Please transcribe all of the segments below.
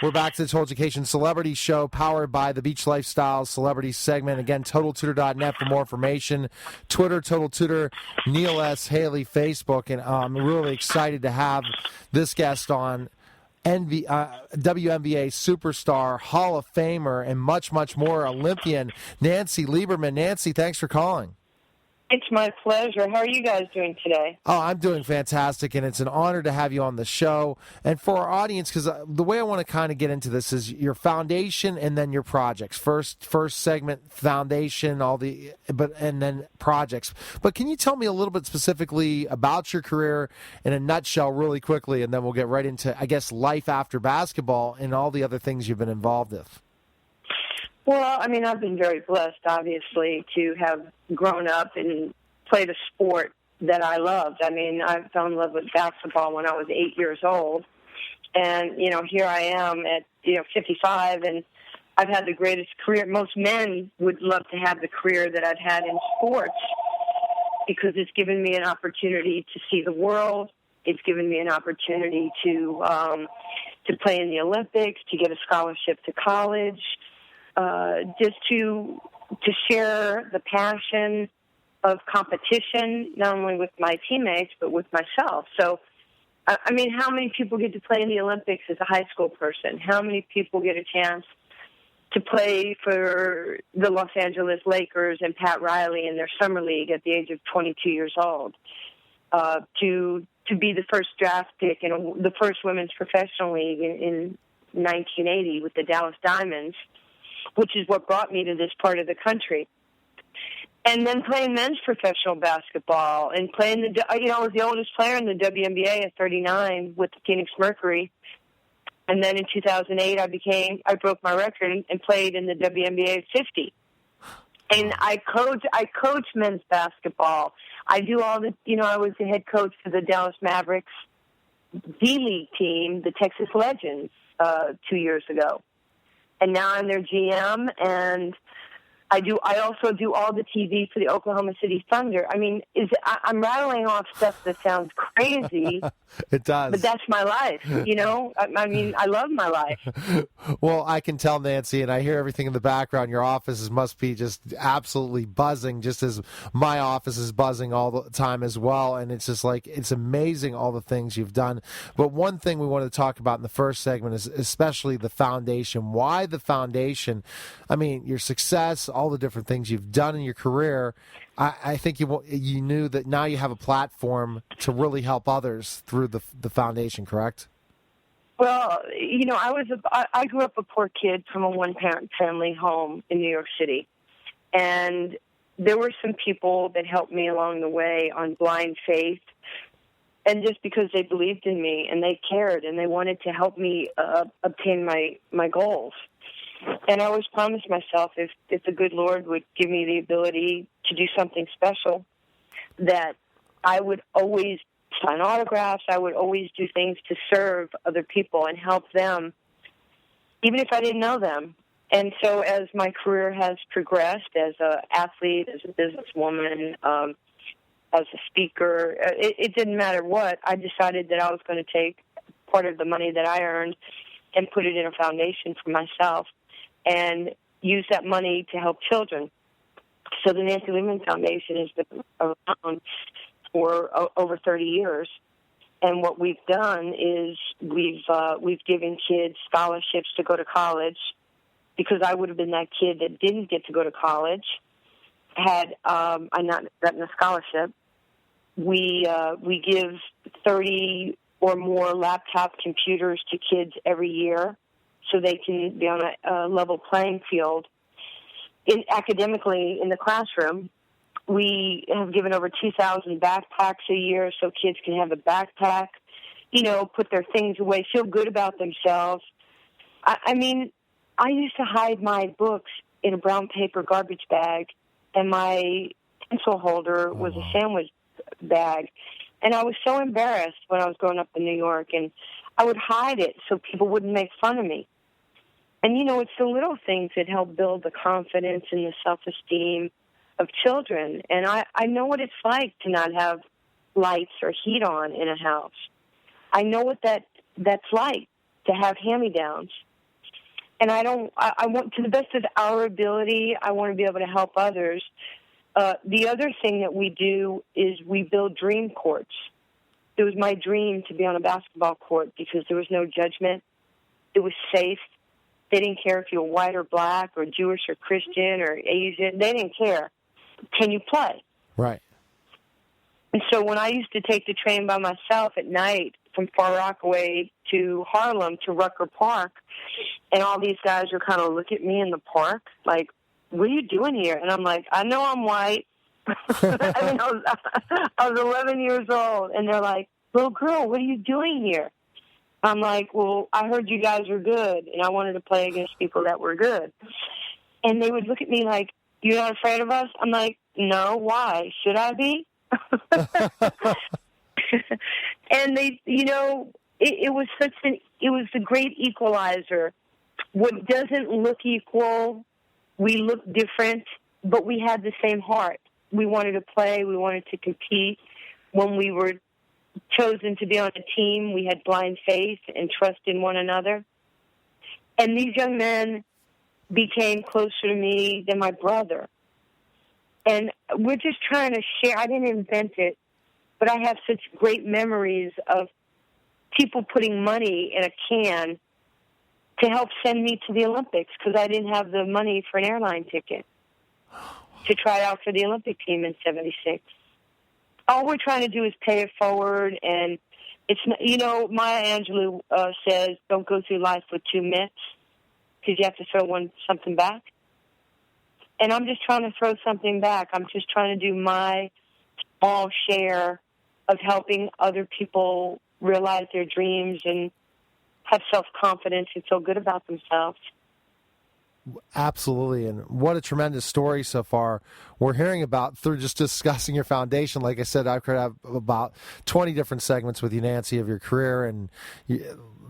We're back to the Total Education Celebrity Show, powered by the Beach Lifestyle Celebrity segment. Again, TotalTutor.net for more information. Twitter, Total Tutor, Neil S. Haley, Facebook. And I'm really excited to have this guest on, WNBA superstar, Hall of Famer, and much, much more, Olympian, Nancy Lieberman. Nancy, thanks for calling. It's my pleasure. How are you guys doing today? Oh, I'm doing fantastic, and it's an honor to have you on the show. And for our audience, because the way I want to kind of get into this is your foundation and then your projects. First segment, foundation, and then projects. But can you tell me a little bit specifically about your career in a nutshell really quickly, and then we'll get right into, I guess, life after basketball and all the other things you've been involved with? Well, I mean, I've been very blessed, obviously, to have grown up and played a sport that I loved. I mean, I fell in love with basketball when I was 8 years old. And, here I am at, 55, and I've had the greatest career. Most men would love to have the career that I've had in sports because it's given me an opportunity to see the world. It's given me an opportunity to play in the Olympics, to get a scholarship to college. Just to share the passion of competition, not only with my teammates, but with myself. So, I mean, how many people get to play in the Olympics as a high school person? How many people get a chance to play for the Los Angeles Lakers and Pat Riley in their summer league at the age of 22 years old? To be the first draft pick in the first women's professional league in 1980 with the Dallas Diamonds, which is what brought me to this part of the country. And then playing men's professional basketball and playing I was the oldest player in the WNBA at 39 with the Phoenix Mercury. And then in 2008, I broke my record and played in the WNBA at 50. And I coach men's basketball. I do all the, I was the head coach for the Dallas Mavericks D-League team, the Texas Legends, 2 years ago. And now I'm their GM, and I also do all the TV for the Oklahoma City Thunder. I mean, I'm rattling off stuff that sounds crazy. It does. But that's my life, I mean, I love my life. Well, I can tell, Nancy, and I hear everything in the background. Your offices must be just absolutely buzzing, just as my office is buzzing all the time as well. And it's just like, it's amazing all the things you've done. But one thing we wanted to talk about in the first segment is especially the foundation. Why the foundation? I mean, your success, all the different things you've done in your career. I think you knew that now you have a platform to really help others through the foundation, correct? Well, I grew up a poor kid from a one-parent family home in New York City. And there were some people that helped me along the way on blind faith. And just because they believed in me and they cared and they wanted to help me obtain my goals. And I always promised myself if the good Lord would give me the ability to do something special, that I would always sign autographs, I would always do things to serve other people and help them, even if I didn't know them. And so as my career has progressed as an athlete, as a businesswoman, as a speaker, it didn't matter what, I decided that I was going to take part of the money that I earned and put it in a foundation for myself and use that money to help children. So the Nancy Lieberman Foundation has been around for over 30 years. And what we've done is we've given kids scholarships to go to college, because I would have been that kid that didn't get to go to college had I not gotten a scholarship. We give 30 or more laptop computers to kids every year, so they can be on a level playing field. Academically in the classroom, we have given over 2,000 backpacks a year so kids can have a backpack, put their things away, feel good about themselves. I mean, I used to hide my books in a brown paper garbage bag, and my pencil holder was a sandwich bag. And I was so embarrassed when I was growing up in New York, and I would hide it so people wouldn't make fun of me. And, it's the little things that help build the confidence and the self-esteem of children. And I know what it's like to not have lights or heat on in a house. I know what that's like, to have hand-me-downs. And I want, to the best of our ability, I want to be able to help others. The other thing that we do is we build dream courts. It was my dream to be on a basketball court because there was no judgment. It was safe. They didn't care if you were white or black or Jewish or Christian or Asian. They didn't care. Can you play? Right. And so when I used to take the train by myself at night from Far Rockaway to Harlem to Rucker Park, and all these guys would kind of look at me in the park like, what are you doing here? And I'm like, I know I'm white. I mean, I was 11 years old, and they're like, little girl, what are you doing here? I'm like, well, I heard you guys were good, and I wanted to play against people that were good. And they would look at me like, you're not afraid of us? I'm like, no, why? Should I be? And they, it was it was the great equalizer. What doesn't look equal, we look different, but we had the same heart. We wanted to play. We wanted to compete. When we were chosen to be on a team, we had blind faith and trust in one another. And these young men became closer to me than my brother. And we're just trying to share. I didn't invent it, but I have such great memories of people putting money in a can to help send me to the Olympics because I didn't have the money for an airline ticket to try out for the Olympic team in '76. All we're trying to do is pay it forward, and it's Maya Angelou says, "Don't go through life with two mitts because you have to throw something back." And I'm just trying to throw something back. I'm just trying to do my small share of helping other people realize their dreams and have self-confidence and feel good about themselves. Absolutely, and what a tremendous story so far we're hearing about through just discussing your foundation. Like I said, I could have about 20 different segments with you, Nancy, of your career and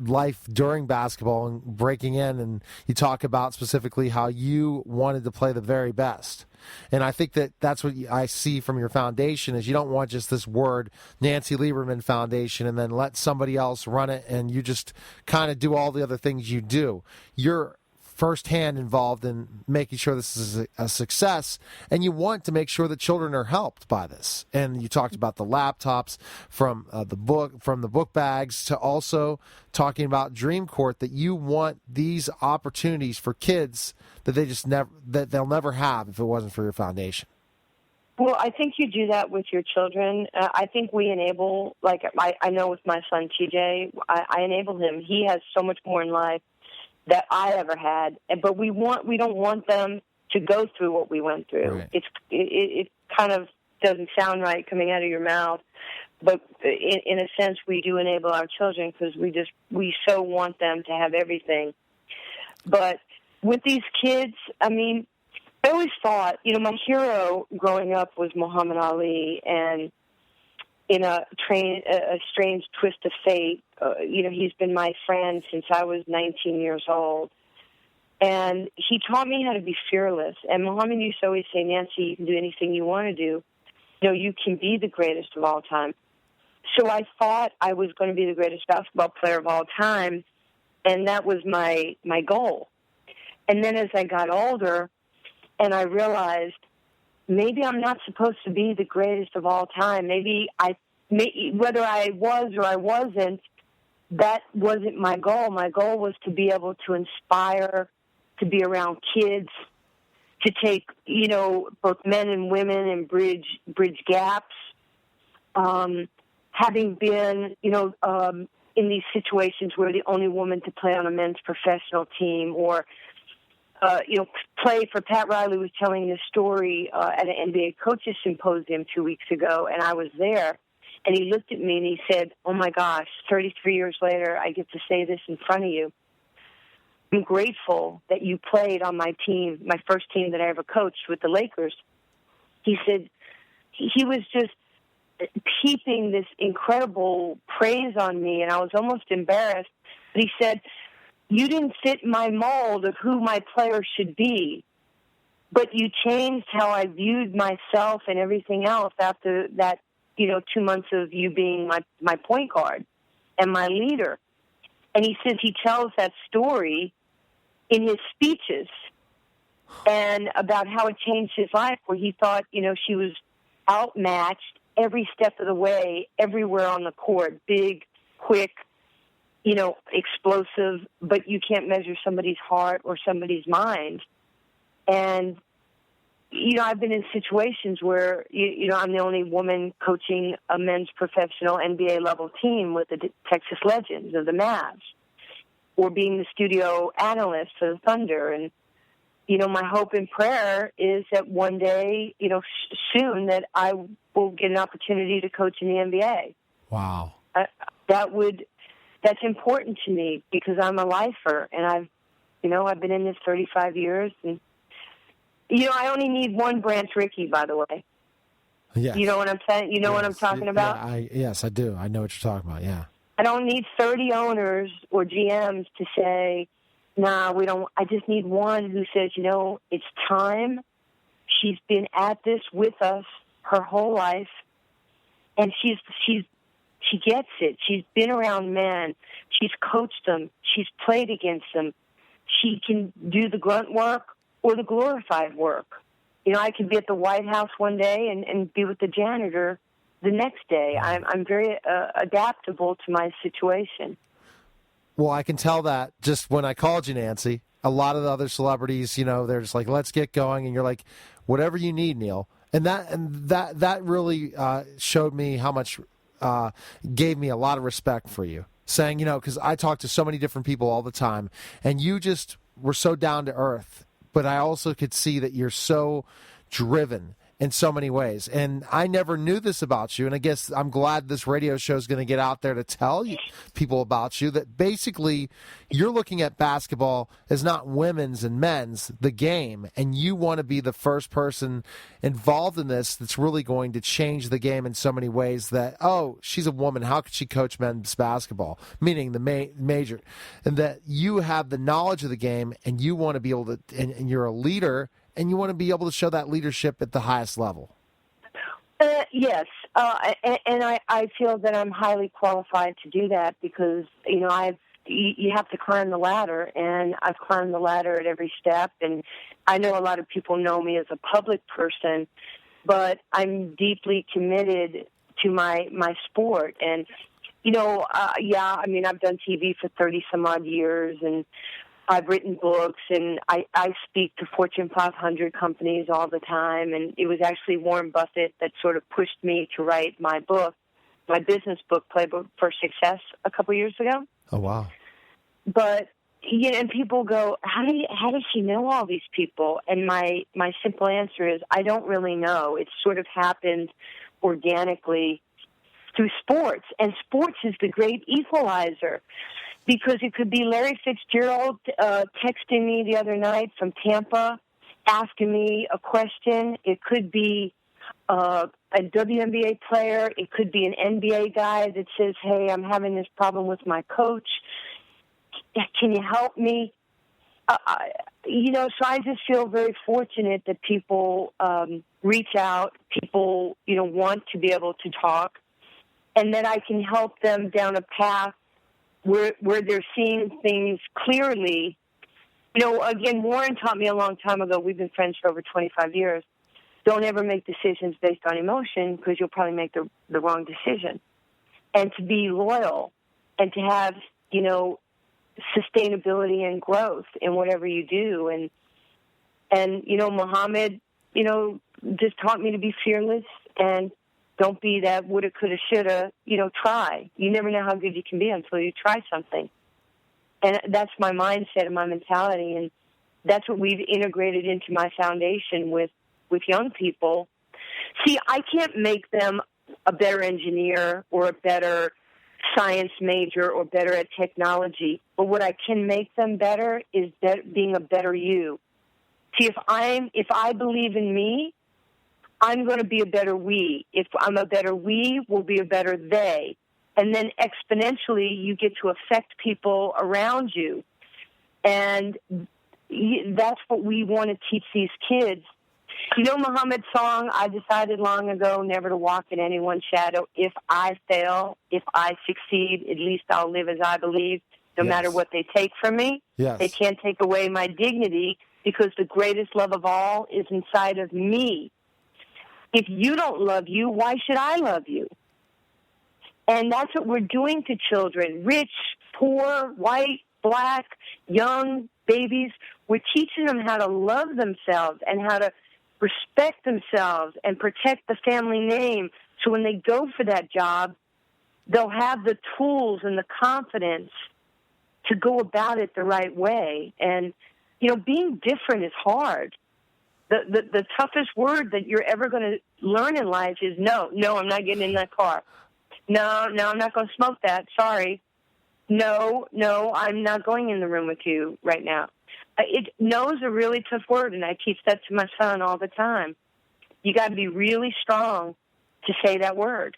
life during basketball and breaking in, and you talk about specifically how you wanted to play the very best. And I think that's what I see from your foundation is you don't want just this word, Nancy Lieberman Foundation, and then let somebody else run it and you just kind of do all the other things you do. You're firsthand involved in making sure this is a success, and you want to make sure that children are helped by this. And you talked about the laptops from the book bags to also talking about Dream Court, that you want these opportunities for kids that they'll never have if it wasn't for your foundation. Well, I think you do that with your children. I think we enable, like I know with my son TJ, I enable him. He has so much more in life that I ever had, but we don't want them to go through what we went through. Right. It kind of doesn't sound right coming out of your mouth, but in a sense we do enable our children because we so want them to have everything. But with these kids, I mean, I always thought, my hero growing up was Muhammad Ali, and in a strange twist of fate, he's been my friend since I was 19 years old. And he taught me how to be fearless. And Muhammad used to always say, Nancy, you can do anything you want to do. You can be the greatest of all time. So I thought I was going to be the greatest basketball player of all time, and that was my goal. And then as I got older and I realized maybe I'm not supposed to be the greatest of all time. Whether I was or I wasn't, that wasn't my goal. My goal was to be able to inspire, to be around kids, to take, both men and women and bridge gaps. Having been, in these situations where the only woman to play on a men's professional team or play for Pat Riley was telling this story at an NBA coaches symposium 2 weeks ago, and I was there. And he looked at me and he said, oh, my gosh, 33 years later, I get to say this in front of you. I'm grateful that you played on my team, my first team that I ever coached with the Lakers. He said he was just heaping this incredible praise on me, and I was almost embarrassed. But he said, you didn't fit my mold of who my player should be, but you changed how I viewed myself and everything else after that, 2 months of you being my point guard and my leader. And he says he tells that story in his speeches and about how it changed his life, where he thought, she was outmatched every step of the way, everywhere on the court, big, quick, explosive, but you can't measure somebody's heart or somebody's mind. And, I've been in situations where, I'm the only woman coaching a men's professional NBA level team with the Texas Legends or the Mavs, or being the studio analyst for the Thunder. And, my hope and prayer is that one day, soon, that I will get an opportunity to coach in the NBA. Wow. That's important to me because I'm a lifer, and I've been in this 35 years, and I only need one Branch Rickey, by the way. Yes. You know what I'm saying? You know what I'm talking about? Yeah, yes, I do. I know what you're talking about. Yeah. I don't need 30 owners or GMs to say, "Nah, we don't." I just need one who says, it's time. She's been at this with us her whole life, and she gets it. She's been around men. She's coached them. She's played against them. She can do the grunt work or the glorified work. I could be at the White House one day and be with the janitor the next day. I'm very adaptable to my situation. Well, I can tell that just when I called you, Nancy. A lot of the other celebrities, they're just like, let's get going. And you're like, whatever you need, Neil. And that really showed me how much, gave me a lot of respect for you. Saying, because I talk to so many different people all the time, and you just were so down to earth. But I also could see that you're so driven in so many ways. And I never knew this about you. And I guess I'm glad this radio show is going to get out there to tell people about you, that basically you're looking at basketball as not women's and men's, the game. And you want to be the first person involved in this that's really going to change the game in so many ways that, oh, she's a woman. How could she coach men's basketball? Meaning the major. And that you have the knowledge of the game and you want to be able to, and you're a leader, and you want to be able to show that leadership at the highest level. Yes, and I feel that I'm highly qualified to do that because, you have to climb the ladder, and I've climbed the ladder at every step. And I know a lot of people know me as a public person, but I'm deeply committed to my sport. And, I've done TV for 30-some-odd years, and I've written books, and I speak to Fortune 500 companies all the time, and it was actually Warren Buffett that sort of pushed me to write my book, my business book, Playbook for Success, a couple years ago. Oh, wow. But, and people go, how does she know all these people? And my simple answer is, I don't really know. It sort of happened organically through sports, and sports is the great equalizer. Because it could be Larry Fitzgerald texting me the other night from Tampa, asking me a question. It could be a WNBA player. It could be an NBA guy that says, hey, I'm having this problem with my coach. Can you help me? So I just feel very fortunate that people reach out, people, want to be able to talk, and that I can help them down a path where they're seeing things clearly. Again, Warren taught me a long time ago, we've been friends for over 25 years, don't ever make decisions based on emotion because you'll probably make the wrong decision. And to be loyal and to have, sustainability and growth in whatever you do. And Muhammad, just taught me to be fearless and don't be that woulda, coulda, shoulda, try. You never know how good you can be until you try something. And that's my mindset and my mentality, and that's what we've integrated into my foundation with young people. See, I can't make them a better engineer or a better science major or better at technology, but what I can make them better is being a better you. See, if I believe in me, I'm going to be a better we. If I'm a better we, we'll be a better they. And then exponentially, you get to affect people around you. And that's what we want to teach these kids. Muhammad's song, I decided long ago never to walk in anyone's shadow. If I fail, if I succeed, at least I'll live as I believe. no Yes. matter what they take from me. Yes. They can't take away my dignity, because the greatest love of all is inside of me. If you don't love you, why should I love you? And that's what we're doing to children, rich, poor, white, black, young, babies. We're teaching them how to love themselves and how to respect themselves and protect the family name. So when they go for that job, they'll have the tools and the confidence to go about it the right way. And, being different is hard. The toughest word that you're ever going to learn in life is no. No, I'm not getting in that car. No, I'm not going to smoke that. Sorry. No, I'm not going in the room with you right now. No is a really tough word, and I teach that to my son all the time. You got to be really strong to say that word.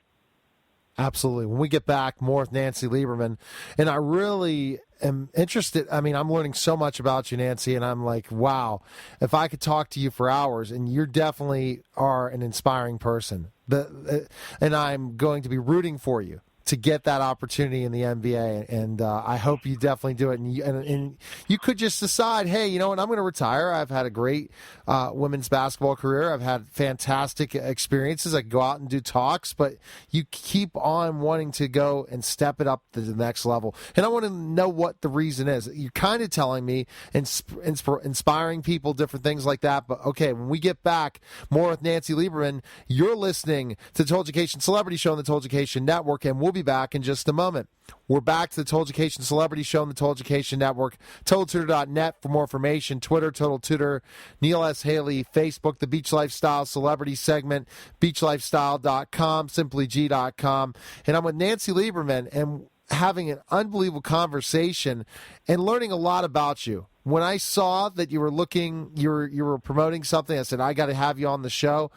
Absolutely. When we get back, more with Nancy Lieberman. And I really am interested. I mean, I'm learning so much about you, Nancy, and I'm like, wow, if I could talk to you for hours, and you definitely are an inspiring person. And I'm going to be rooting for you to get that opportunity in the NBA, and I hope you definitely do it. And you could just decide, hey, you know what, I'm going to retire. I've had a great women's basketball career. I've had fantastic experiences. I can go out and do talks, but you keep on wanting to go and step it up to the next level. And I want to know what the reason is. You're kind of telling me, inspiring people, different things like that. But, okay, when we get back, more with Nancy Lieberman. You're listening to the Told Education Celebrity Show on the Told Education Network, and we'll be back in just a moment. We're back to the Told Education Celebrity Show on the Told Education Network. TotalTutor.net for more information. Twitter, Total Tutor. Neil S. Haley. Facebook, the Beach Lifestyle Celebrity segment. BeachLifestyle.com. SimplyG.com. And I'm with Nancy Lieberman and having an unbelievable conversation and learning a lot about you. When I saw that you were promoting something, I said, I got to have you on the show.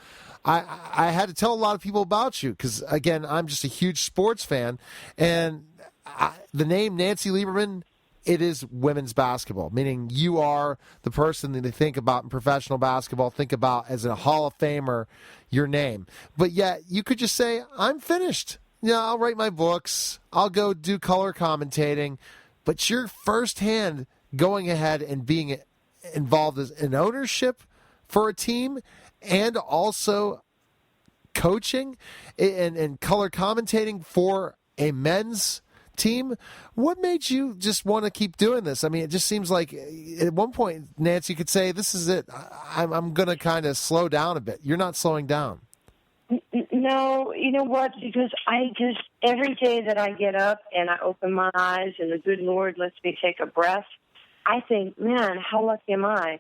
I had to tell a lot of people about you because, again, I'm just a huge sports fan. And the name Nancy Lieberman, it is women's basketball, meaning you are the person that they think about in professional basketball, think about as a Hall of Famer, your name. But yet you could just say, I'm finished. I'll write my books. I'll go do color commentating. But you're firsthand going ahead and being involved in ownership for a team and also coaching and color commentating for a men's team. What made you just want to keep doing this? I mean, it just seems like at one point, Nancy could say, this is it. I'm going to kind of slow down a bit. You're not slowing down. No, you know what? Because every day that I get up and I open my eyes and the good Lord lets me take a breath, I think, man, how lucky am I?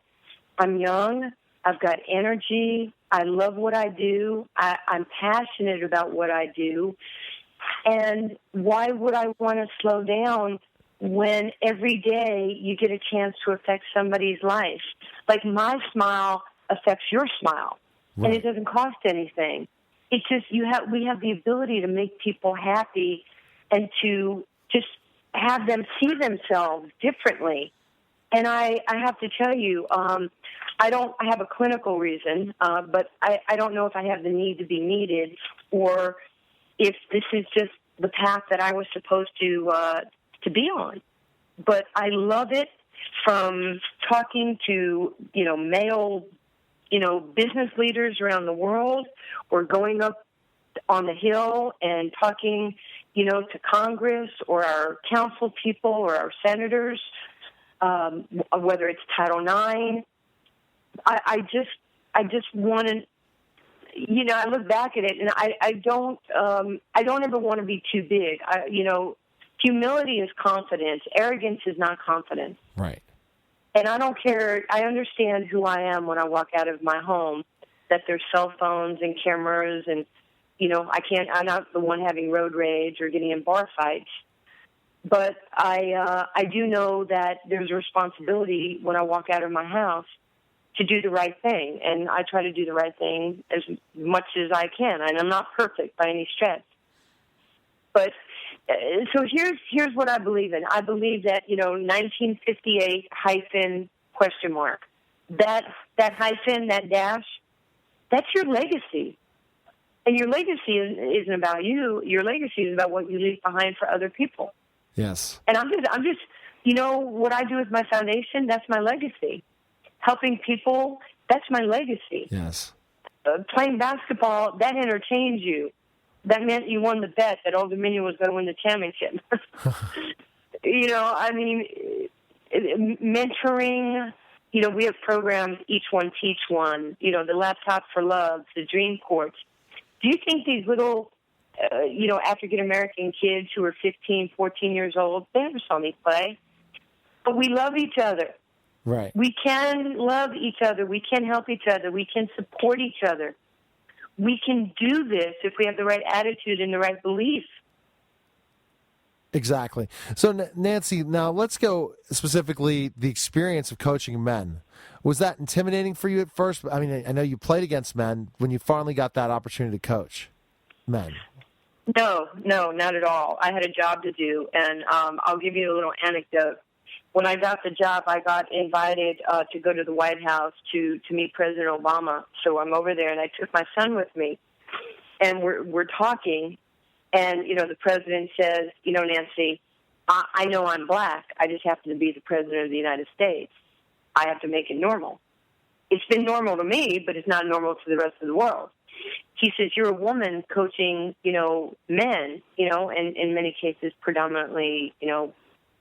I'm young. I've got energy. I love what I do. I'm passionate about what I do. And why would I want to slow down when every day you get a chance to affect somebody's life? Like my smile affects your smile, right. And it doesn't cost anything. It's just we have the ability to make people happy and to just have them see themselves differently. And I have to tell you, I have a clinical reason, but I don't know if I have the need to be needed or if this is just the path that I was supposed to be on. But I love it, from talking to, male, business leaders around the world, or going up on the Hill and talking, to Congress or our council people or our senators, whether it's Title IX. I just want to, I look back at it and I don't ever want to be too big. Humility is confidence. Arrogance is not confidence. Right. And I don't care. I understand who I am when I walk out of my home, that there's cell phones and cameras and, I'm not the one having road rage or getting in bar fights. But I do know that there's a responsibility when I walk out of my house to do the right thing. And I try to do the right thing as much as I can. And I'm not perfect by any stretch. But so here's what I believe in. I believe that, 1958 hyphen ? That hyphen, that dash, that's your legacy. And your legacy isn't about you. Your legacy is about what you leave behind for other people. Yes. And I'm just, what I do with my foundation, that's my legacy. Helping people, that's my legacy. Yes. Playing basketball, that entertained you. That meant you won the bet that Old Dominion was going to win the championship. Mentoring, we have programs, Each One Teach One, the Laptop for Love, the Dream Courts. Do you think these little, African-American kids who are 15, 14 years old, they never saw me play, but we love each other. Right. We can love each other. We can help each other. We can support each other. We can do this if we have the right attitude and the right belief. Exactly. So, Nancy, now let's go specifically the experience of coaching men. Was that intimidating for you at first? I mean, I know you played against men when you finally got that opportunity to coach men. No, not at all. I had a job to do, and I'll give you a little anecdote. When I got the job, I got invited to go to the White House to meet President Obama. So I'm over there, and I took my son with me, and we're talking. And, the president says, Nancy, I know I'm black. I just happen to be the president of the United States. I have to make it normal. It's been normal to me, but it's not normal to the rest of the world. He says, you're a woman coaching, men, and in many cases predominantly,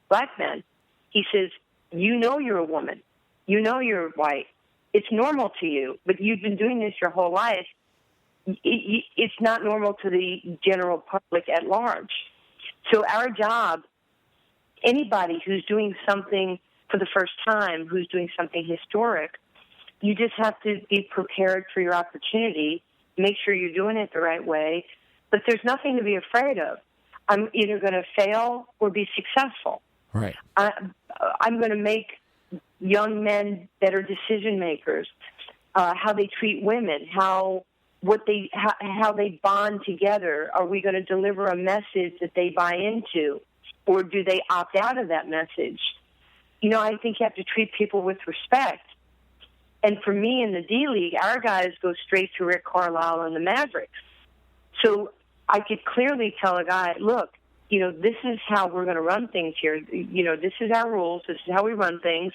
black men. He says, you're a woman. You're white. It's normal to you, but you've been doing this your whole life. It's not normal to the general public at large. So our job, anybody who's doing something for the first time, who's doing something historic, you just have to be prepared for your opportunity, make sure you're doing it the right way, but there's nothing to be afraid of. I'm either going to fail or be successful. Right. I'm going to make young men better decision makers, how they treat women, how they bond together. Are we going to deliver a message that they buy into, or do they opt out of that message? I think you have to treat people with respect. And for me in the D-League, our guys go straight to Rick Carlisle and the Mavericks. So I could clearly tell a guy, look, this is how we're going to run things here. This is our rules. This is how we run things.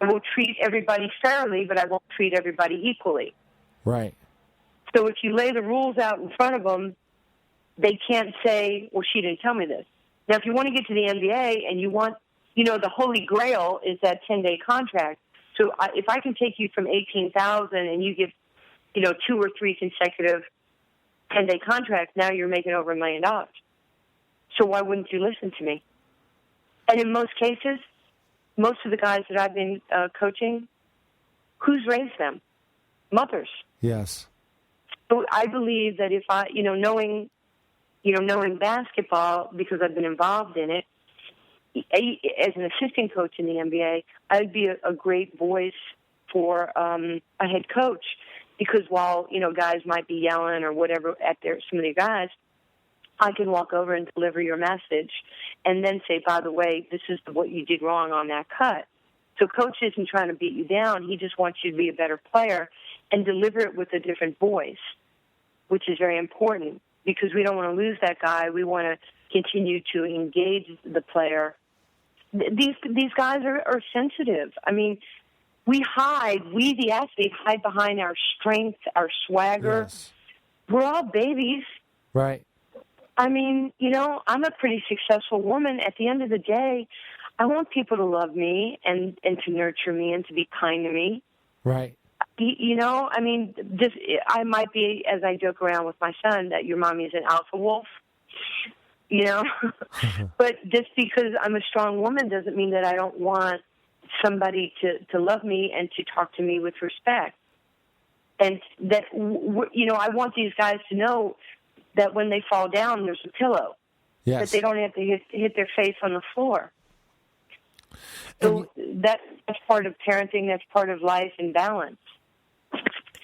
And we'll treat everybody fairly, but I won't treat everybody equally. Right. So if you lay the rules out in front of them, they can't say, well, she didn't tell me this. Now, if you want to get to the NBA and you want, the holy grail is that 10-day contract. So if I can take you from 18,000 and you give, 2 or 3 consecutive 10-day contracts, now you're making over $1 million. So why wouldn't you listen to me? And in most cases, most of the guys that I've been coaching, who's raised them? Mothers. Yes. So I believe that if I, knowing basketball, because I've been involved in it, as an assistant coach in the NBA, I'd be a great voice for a head coach, because while, guys might be yelling or whatever at some of the guys, I can walk over and deliver your message and then say, by the way, this is what you did wrong on that cut. So coach isn't trying to beat you down. He just wants you to be a better player and deliver it with a different voice, which is very important, because we don't want to lose that guy. We want to continue to engage the player. These guys are sensitive. I mean, we the athletes hide behind our strength, our swagger. Yes. We're all babies. Right. I mean, I'm a pretty successful woman. At the end of the day, I want people to love me and to nurture me and to be kind to me. Right. I might be, as I joke around with my son, that your mommy is an alpha wolf, But just because I'm a strong woman doesn't mean that I don't want somebody to love me and to talk to me with respect. And that, I want these guys to know that when they fall down, there's a pillow. Yes. That they don't have to hit their face on the floor. So that's part of parenting. That's part of life and balance.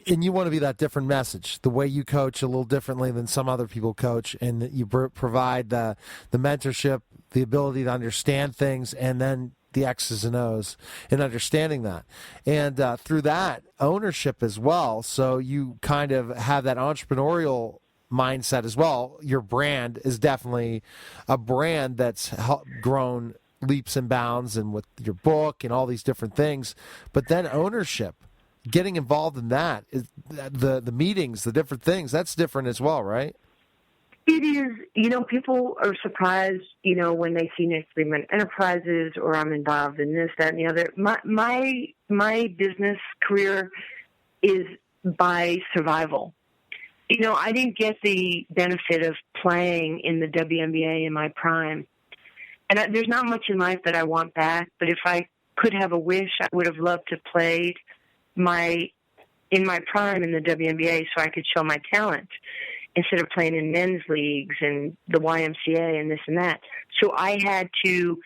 And you want to be that different message, the way you coach a little differently than some other people coach, and that you provide the mentorship, the ability to understand things, and then the X's and O's and understanding that. And through that, ownership as well. So you kind of have that entrepreneurial mindset as well. Your brand is definitely a brand that's grown leaps and bounds, and with your book and all these different things. But then ownership, getting involved in that, the meetings, the different things, that's different as well, right? It is. People are surprised, when they see Nick Lieberman Enterprises or I'm involved in this, that, and the other. My business career is by survival. I didn't get the benefit of playing in the WNBA in my prime. And there's not much in life that I want back, but if I could have a wish, I would have loved to play in my prime in the WNBA so I could show my talent instead of playing in men's leagues and the YMCA and this and that. So I had to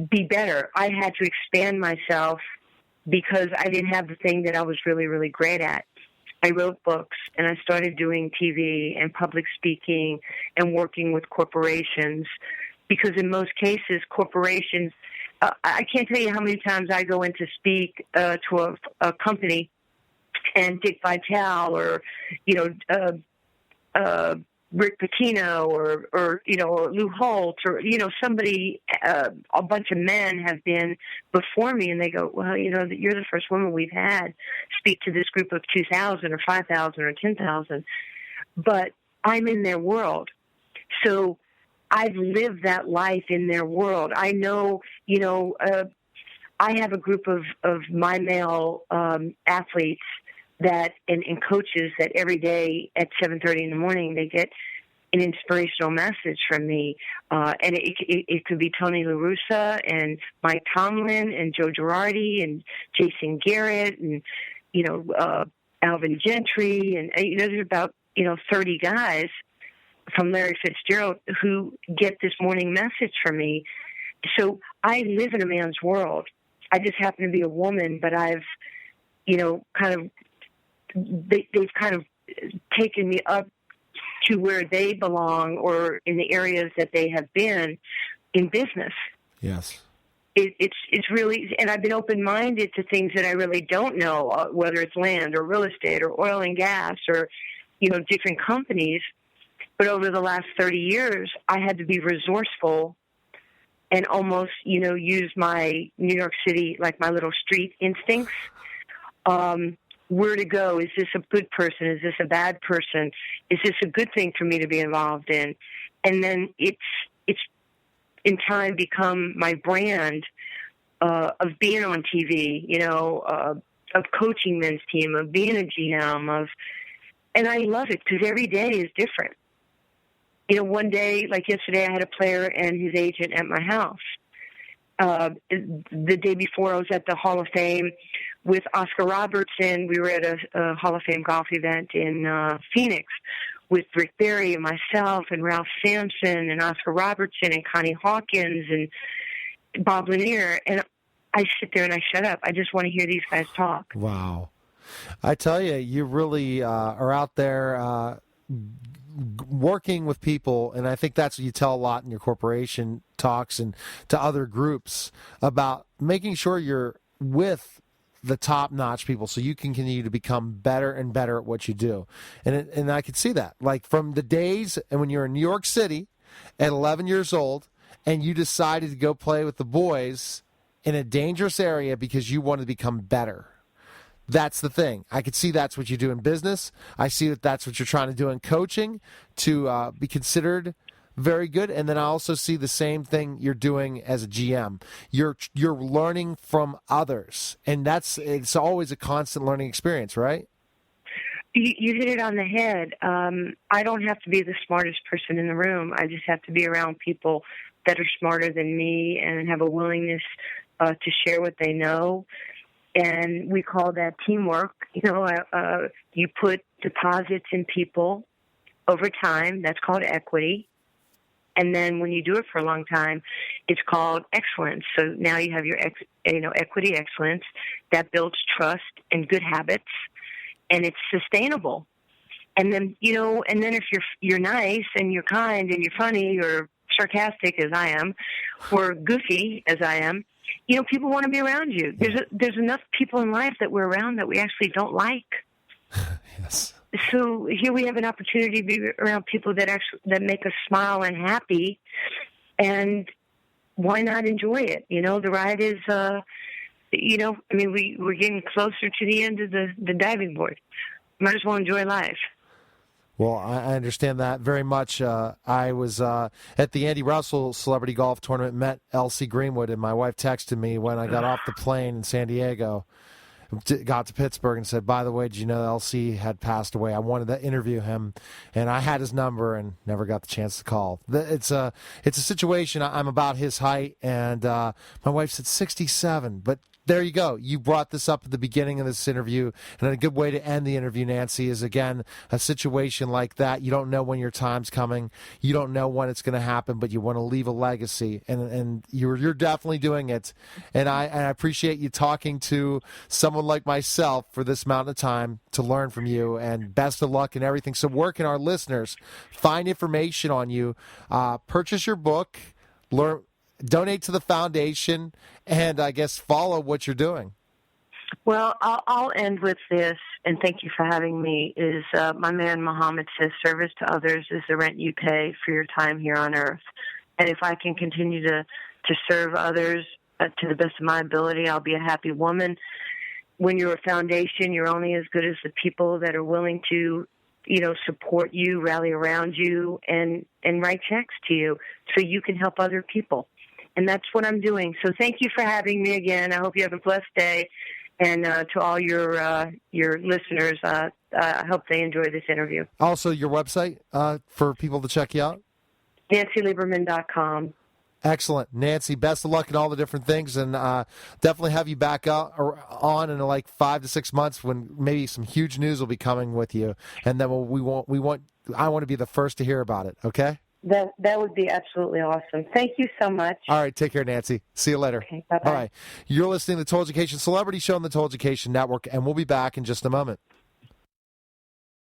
be better. I had to expand myself because I didn't have the thing that I was really, really great at. I wrote books, and I started doing TV and public speaking and working with corporations because in most cases, corporations, I can't tell you how many times I go in to speak to a company, and Dick Vitale or, Rick Pitino or Lou Holtz or, somebody, a bunch of men have been before me, and they go, well, you're the first woman we've had speak to this group of 2,000 or 5,000 or 10,000. But I'm in their world. So I've lived that life in their world. I know, I have a group of my male athletes that and coaches that every day at 7:30 in the morning they get an inspirational message from me, and it could be Tony La Russa and Mike Tomlin and Joe Girardi and Jason Garrett and Alvin Gentry and there's about 30 guys from Larry Fitzgerald who get this morning message from me. So I live in a man's world. I just happen to be a woman, but I've they've kind of taken me up to where they belong or in the areas that they have been in business. Yes. It's really, and I've been open-minded to things that I really don't know, whether it's land or real estate or oil and gas or, different companies. But over the last 30 years, I had to be resourceful and almost, use my New York City, like my little street instincts. Where to go? Is this a good person? Is this a bad person? Is this a good thing for me to be involved in? And then it's in time become my brand of being on TV, of coaching men's team, of being a GM, and I love it because every day is different. One day, like yesterday, I had a player and his agent at my house. The day before, I was at the Hall of Fame with Oscar Robertson. We were at a Hall of Fame golf event in Phoenix with Rick Barry and myself and Ralph Sampson and Oscar Robertson and Connie Hawkins and Bob Lanier. And I sit there and I shut up. I just want to hear these guys talk. Wow. I tell you, you really are out there working with people, and I think that's what you tell a lot in your corporation talks and to other groups about making sure you're with the top-notch people so you can continue to become better and better at what you do. And I could see that. Like from the days and when you're in New York City at 11 years old and you decided to go play with the boys in a dangerous area because you wanted to become better. That's the thing. I could see that's what you do in business. I see that that's what you're trying to do in coaching to be considered very good. And then I also see the same thing you're doing as a GM. You're learning from others, and it's always a constant learning experience, right? You hit it on the head. I don't have to be the smartest person in the room. I just have to be around people that are smarter than me and have a willingness to share what they know. And we call that teamwork. You put deposits in people over time. That's called equity. And then when you do it for a long time, it's called excellence. So now you have your equity excellence that builds trust and good habits, and it's sustainable. And then if you're nice and you're kind and you're funny or sarcastic as I am, or goofy as I am, people want to be around you. There's enough people in life that we're around that we actually don't like. Yes. so here we have an opportunity to be around people that make us smile and happy, and why not enjoy it? The ride is, we're getting closer to the end of the diving board. Might as well enjoy life. Well, I understand that very much. I was at the Andy Russell Celebrity Golf Tournament, met Elsie Greenwood, and my wife texted me when I got off the plane in San Diego, got to Pittsburgh, and said, by the way, did you know Elsie had passed away? I wanted to interview him, and I had his number and never got the chance to call. It's a situation. I'm about his height, and my wife said 67, but there you go. You brought this up at the beginning of this interview, and a good way to end the interview, Nancy, is, again, a situation like that. You don't know when your time's coming. You don't know when it's going to happen, but you want to leave a legacy, and you're definitely doing it. And I appreciate you talking to someone like myself for this amount of time to learn from you, and best of luck and everything. So where can our listeners find information on you, purchase your book, donate to the foundation, and I guess follow what you're doing? Well, I'll end with this, and thank you for having me, is my man Muhammad says, service to others is the rent you pay for your time here on earth. And if I can continue to serve others to the best of my ability, I'll be a happy woman. When you're a foundation, you're only as good as the people that are willing to support you, rally around you, and write checks to you so you can help other people. And that's what I'm doing. So thank you for having me again. I hope you have a blessed day. And to all your listeners, I hope they enjoy this interview. Also, your website for people to check you out? NancyLieberman.com. Excellent. Nancy, best of luck in all the different things, and definitely have you back on in like 5 to 6 months when maybe some huge news will be coming with you. And then I want to be the first to hear about it, okay? That would be absolutely awesome. Thank you so much. All right, take care, Nancy. See you later. Okay, bye-bye. All right. You're listening to the Total Education Celebrity Show on the Total Education Network, and we'll be back in just a moment.